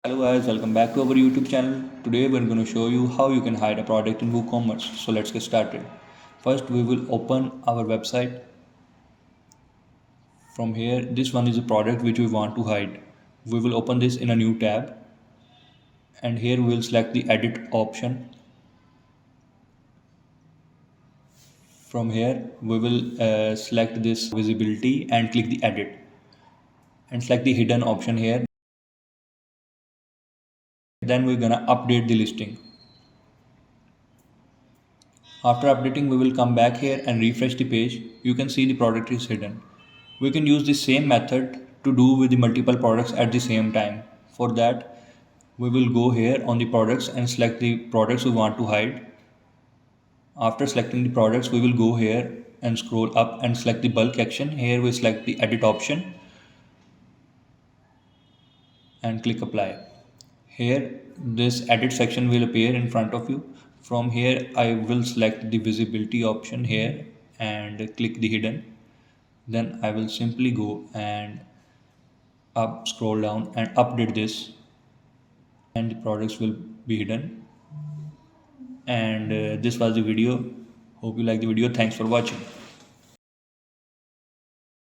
Hello guys, welcome back to our YouTube channel. Today we're going to show you how you can hide a product in Woocommerce. So let's get started. First we will open our website. From here, this one is a product which we want to hide. We will open this in a new tab, and here we will select the edit option. From here we will select this visibility and click the edit and select the hidden option here. Then we're gonna update the listing. After updating, we will come back here and refresh the page. You can see the product is hidden. We can use the same method to do with the multiple products at the same time. For that, we will go here on the products and select the products we want to hide. After selecting the products, we will go here and scroll up and select the bulk action. Here we select the edit option and click apply. Here this edit section will appear in front of you. From here I will select the visibility option here and click the hidden. Then I will simply go and up scroll down and update this, and the products will be hidden. And this was the video. Hope you like the video. Thanks for watching.